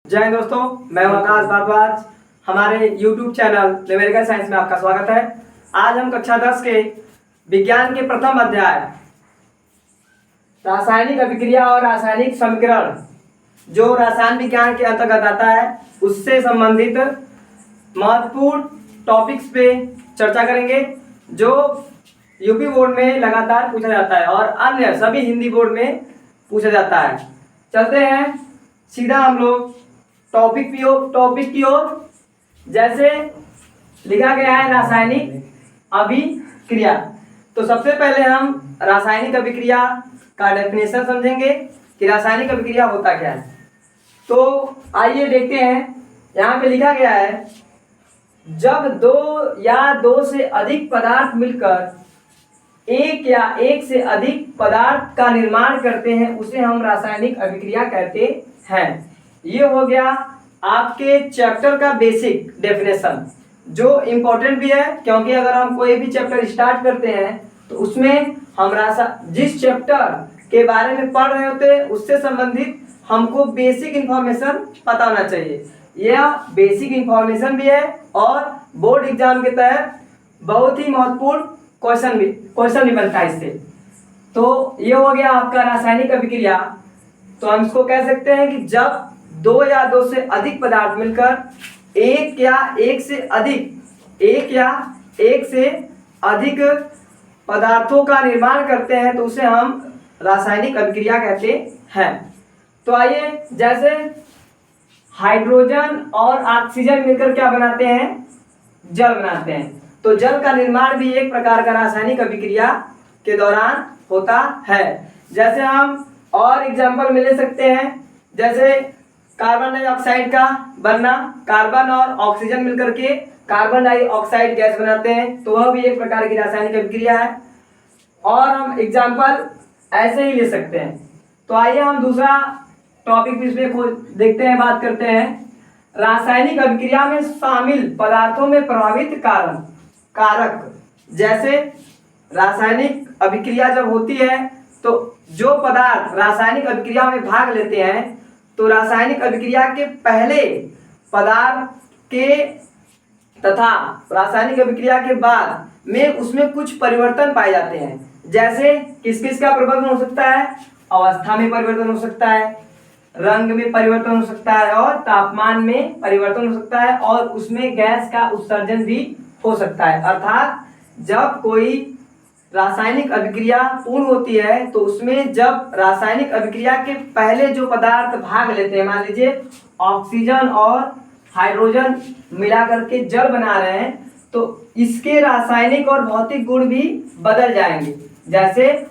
जय हिंद दोस्तों, मैं हूं आकाश भारद्वाज। हमारे YouTube चैनल न्यूमेरिकल साइंस में आपका स्वागत है। आज हम कक्षा 10 के विज्ञान के प्रथम अध्याय रासायनिक अभिक्रिया और रासायनिक समीकरण, जो रसायन विज्ञान के अंतर्गत आता है, उससे संबंधित महत्वपूर्ण टॉपिक्स पे चर्चा करेंगे, जो यूपी बोर्ड में लगातार पूछा जाता है और अन्य सभी हिंदी बोर्ड में पूछा जाता है। चलते हैं सीधा हम लोग टॉपिक की ओर। जैसे लिखा गया है रासायनिक अभिक्रिया, तो सबसे पहले हम रासायनिक अभिक्रिया का डेफिनेशन समझेंगे कि रासायनिक अभिक्रिया होता क्या है। तो आइए देखते हैं, यहाँ पे लिखा गया है, जब दो या दो से अधिक पदार्थ मिलकर एक या एक से अधिक पदार्थ का निर्माण करते हैं, उसे हम रासायनिक अभिक्रिया कहते हैं। ये हो गया आपके चैप्टर का बेसिक डेफिनेशन, जो इम्पोर्टेंट भी है, क्योंकि अगर हम कोई भी चैप्टर स्टार्ट करते हैं तो उसमें हम जिस चैप्टर के बारे में पढ़ रहे होते हैं उससे संबंधित हमको बेसिक इंफॉर्मेशन पता होना चाहिए। यह बेसिक इंफॉर्मेशन भी है और बोर्ड एग्जाम के तहत बहुत ही महत्वपूर्ण क्वेश्चन भी बनता है इससे। तो ये हो गया आपका रासायनिक अभिक्रिया। तो हम इसको कह सकते हैं कि जब दो या दो से अधिक पदार्थ मिलकर एक या एक से अधिक पदार्थों का निर्माण करते हैं, तो उसे हम रासायनिक अभिक्रिया कहते हैं। तो आइए, जैसे हाइड्रोजन और ऑक्सीजन मिलकर क्या बनाते हैं? जल बनाते हैं। तो जल का निर्माण भी एक प्रकार का रासायनिक अभिक्रिया के दौरान होता है। जैसे हम और एग्जाम्पल में ले सकते हैं, जैसे कार्बन डाइऑक्साइड का बनना, कार्बन और ऑक्सीजन मिलकर के कार्बन डाइऑक्साइड गैस बनाते हैं, तो वह भी एक प्रकार की रासायनिक अभिक्रिया है। और हम एग्जाम्पल ऐसे ही ले सकते हैं। तो आइए हम दूसरा टॉपिक इसमें देखते हैं, बात करते हैं। रासायनिक अभिक्रिया में शामिल पदार्थों में प्रभावित कारक। जैसे रासायनिक अभिक्रिया जब होती है तो जो पदार्थ रासायनिक अभिक्रिया में भाग लेते हैं, तो रासायनिक अभिक्रिया के पहले पदार्थ के तथा रासायनिक अभिक्रिया के बाद में उसमें कुछ परिवर्तन पाए जाते हैं। जैसे किस किस का परिवर्तन हो सकता है? अवस्था में परिवर्तन हो सकता है, रंग में परिवर्तन हो सकता है और तापमान में परिवर्तन हो सकता है, और उसमें गैस का उत्सर्जन भी हो सकता है। अर्थात जब कोई रासायनिक अभिक्रिया पूर्ण होती है तो उसमें जब रासायनिक अभिक्रिया के पहले जो पदार्थ भाग लेते हैं, मान लीजिए ऑक्सीजन और हाइड्रोजन मिला करके जल बना रहे हैं, तो इसके रासायनिक और भौतिक गुण भी बदल जाएंगे। जैसे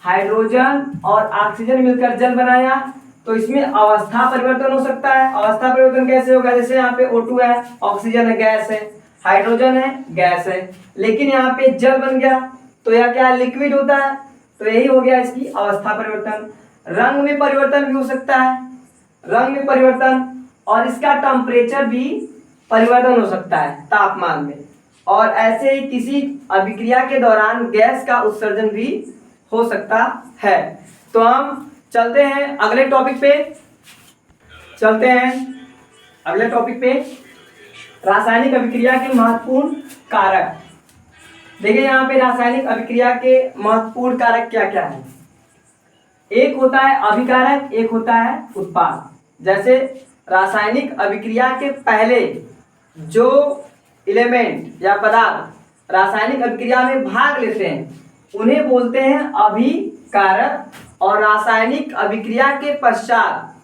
हाइड्रोजन और ऑक्सीजन मिलकर जल बनाया, तो इसमें अवस्था परिवर्तन हो सकता है। अवस्था परिवर्तन कैसे होगा? जैसे यहाँ पे O2 है, ऑक्सीजन है, गैस है, हाइड्रोजन है, गैस है, लेकिन यहाँ पे जल बन गया, तो यह क्या लिक्विड होता है। तो यही हो गया इसकी अवस्था परिवर्तन। रंग में परिवर्तन भी हो सकता है, रंग में परिवर्तन, और इसका टेम्परेचर भी परिवर्तन हो सकता है तापमान में। और ऐसे ही किसी अभिक्रिया के दौरान गैस का उत्सर्जन भी हो सकता है। तो हम चलते हैं अगले टॉपिक पे। रासायनिक अभिक्रिया के महत्वपूर्ण कारक। देखिए यहाँ पे रासायनिक अभिक्रिया के महत्वपूर्ण कारक क्या क्या है। एक होता है अभिकारक, एक होता है उत्पाद। जैसे रासायनिक अभिक्रिया के पहले जो एलिमेंट या पदार्थ रासायनिक अभिक्रिया में भाग लेते हैं उन्हें बोलते हैं अभिकारक, और रासायनिक अभिक्रिया के पश्चात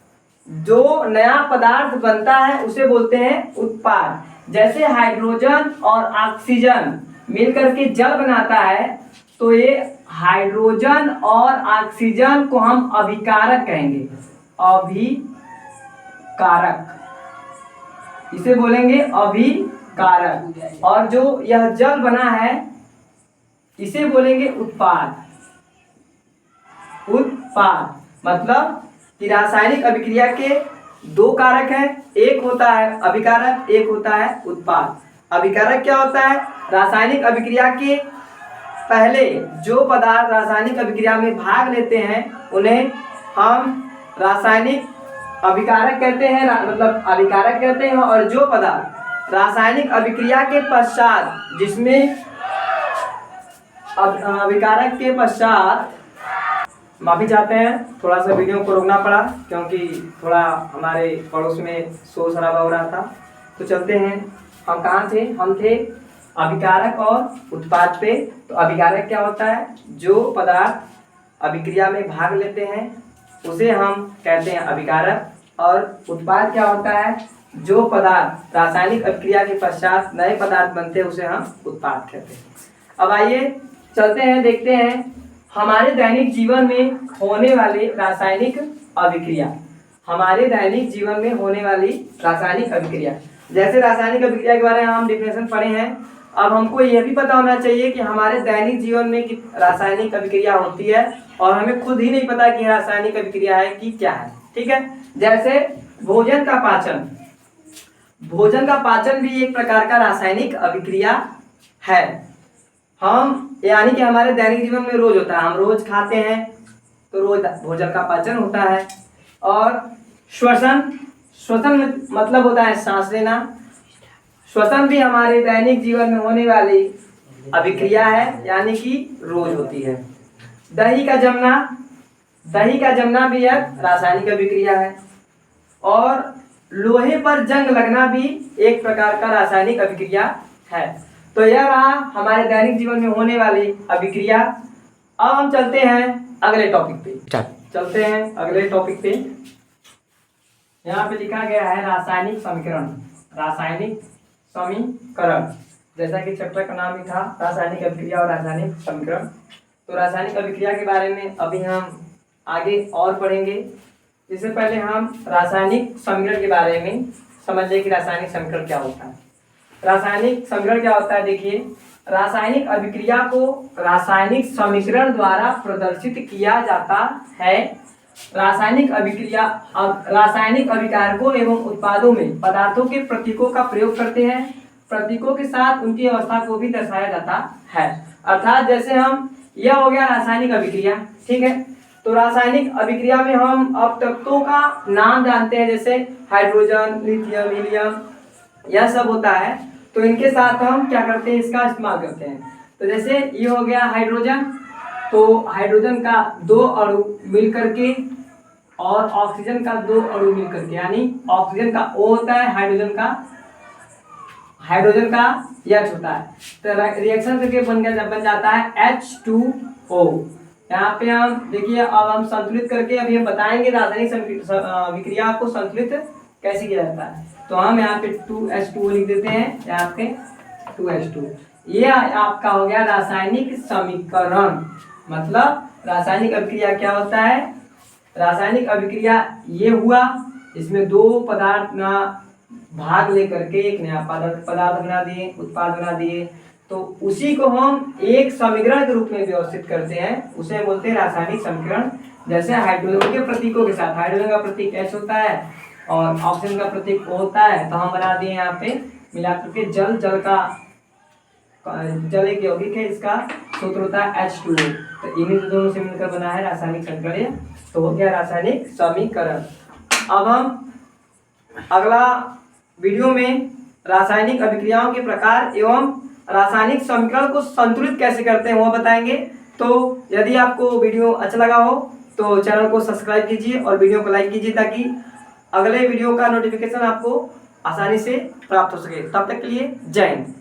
जो नया पदार्थ बनता है उसे बोलते हैं उत्पाद। जैसे हाइड्रोजन और ऑक्सीजन मिलकर के जल बनाता है, तो ये हाइड्रोजन और ऑक्सीजन को हम अभिकारक कहेंगे, अभिकारक, इसे बोलेंगे अभिकारक। और जो यह जल बना है इसे बोलेंगे उत्पाद। मतलब कि रासायनिक अभिक्रिया के दो कारक हैं, एक होता है अभिकारक, एक होता है उत्पाद। अभिकारक क्या होता है? रासायनिक अभिक्रिया के पहले जो पदार्थ रासायनिक अभिक्रिया में भाग लेते हैं उन्हें हम रासायनिक अभिकारक कहते हैं, मतलब अभिकारक कहते हैं। और जो पदार्थ रासायनिक अभिक्रिया के पश्चात, जिसमें अभिकारक के पश्चात, माफी चाहते हैं, थोड़ा सा वीडियो को रोकना पड़ा क्योंकि थोड़ा हमारे पड़ोस में शोर शराबा हो रहा था। तो चलते हैं, हम कहाँ थे? हम थे अभिकारक और उत्पाद पे। तो अभिकारक क्या होता है? जो पदार्थ अभिक्रिया में भाग लेते हैं उसे हम कहते हैं अभिकारक। और उत्पाद क्या होता है? जो पदार्थ रासायनिक अभिक्रिया के पश्चात नए पदार्थ बनते हैं उसे हम उत्पाद कहते हैं। अब आइए चलते हैं, देखते हैं हमारे दैनिक जीवन में होने वाले रासायनिक अभिक्रिया। हमारे दैनिक जीवन में होने वाली रासायनिक अभिक्रिया, जैसे रासायनिक अभिक्रिया के बारे में हम डिफिनेशन पढ़े हैं। अब हमको यह भी पता होना चाहिए कि हमारे दैनिक जीवन में रासायनिक अभिक्रिया होती है और हमें खुद ही नहीं पता कि रासायनिक अभिक्रिया है कि क्या है। ठीक है, जैसे भोजन का पाचन। भोजन का पाचन भी एक प्रकार का रासायनिक अभिक्रिया है। हम यानी कि हमारे दैनिक जीवन में रोज होता है, हम रोज खाते हैं तो रोज भोजन का पाचन होता है। और श्वसन, श्वसन मतलब होता है सांस लेना। श्वसन भी हमारे दैनिक जीवन में होने वाली अभिक्रिया है, यानी कि रोज होती है। दही का जमना, दही का जमना भी एक रासायनिक अभिक्रिया है। और लोहे पर जंग लगना भी एक प्रकार का रासायनिक अभिक्रिया है। तो यह रहा हमारे दैनिक जीवन में होने वाली अभिक्रिया। अब हम चलते हैं अगले टॉपिक पे। चलते हैं अगले टॉपिक पे। यहाँ पे लिखा गया है रासायनिक समीकरण। रासायनिक समीकरण, जैसा कि चैप्टर का नाम ही था, रासायनिक अभिक्रिया और रासायनिक समीकरण। तो रासायनिक अभिक्रिया के बारे में अभी हम आगे और पढ़ेंगे। इससे पहले हम रासायनिक समीकरण के बारे में समझ लें कि रासायनिक समीकरण क्या होता है। रासायनिक समीकरण क्या होता है? देखिए, रासायनिक अभिक्रिया को रासायनिक समीकरण द्वारा प्रदर्शित किया जाता है। रासायनिक अभिक्रिया रासायनिक अभिकारकों एवं उत्पादों में पदार्थों के प्रतीकों का प्रयोग करते हैं। प्रतीकों के साथ उनकी अवस्था को भी दर्शाया जाता है। अर्थात जैसे हम, यह हो गया रासायनिक अभिक्रिया। ठीक है, तो रासायनिक अभिक्रिया में हम अब तत्वों का नाम जानते हैं, जैसे हाइड्रोजन, लिथियम, हीलियम, यह सब होता है। तो इनके साथ हम क्या करते हैं? इसका इस्तेमाल करते हैं। तो जैसे ये हो गया हाइड्रोजन, तो हाइड्रोजन का 2 अणु मिल करके और ऑक्सीजन का 2 अणु मिल करके, यानी ऑक्सीजन का O होता है, हाइड्रोजन का H होता है। तो रिएक्शन करके बन जाता है H2O। यहाँ पे हम देखिए, अब हम संतुलित करके अभी हम बताएंगे रासायनिक अभिक्रिया को संतुलित कैसे किया जाता है। तो हम यहाँ पे 2H2O लिख देते हैं, यहाँ पे 2H2। ये आपका हो गया रासायनिक समीकरण। मतलब रासायनिक अभिक्रिया क्या होता है? रासायनिक अभिक्रिया ये हुआ, इसमें 2 पदार्थ ना भाग लेकर के एक नया पदार्थ बना दिए, उत्पाद बना दिए। तो उसी को हम एक समीकरण के रूप में व्यवस्थित करते हैं, उसे बोलते हैं रासायनिक समीकरण। जैसे हाइड्रोजन के प्रतीकों के साथ, हाइड्रोजन का प्रतीक H होता है और ऑक्सीजन का प्रतीक O होता है, तो हम बना दिए यहाँ पे मिला करके जल। जल एक यौगिक है, इसका सूत्र होता है H2O। तो इन्हीं दोनों से मिलकर बना है रासायनिक समीकरण। तो हो गया रासायनिक समीकरण। अब हम अगला वीडियो में रासायनिक अभिक्रियाओं के प्रकार एवं रासायनिक समीकरण को संतुलित कैसे करते हैं वो बताएंगे। तो यदि आपको वीडियो अच्छा लगा हो तो चैनल को सब्सक्राइब कीजिए और वीडियो को लाइक कीजिए, ताकि अगले वीडियो का नोटिफिकेशन आपको आसानी से प्राप्त हो सके। तब तक के लिए जय हिंद।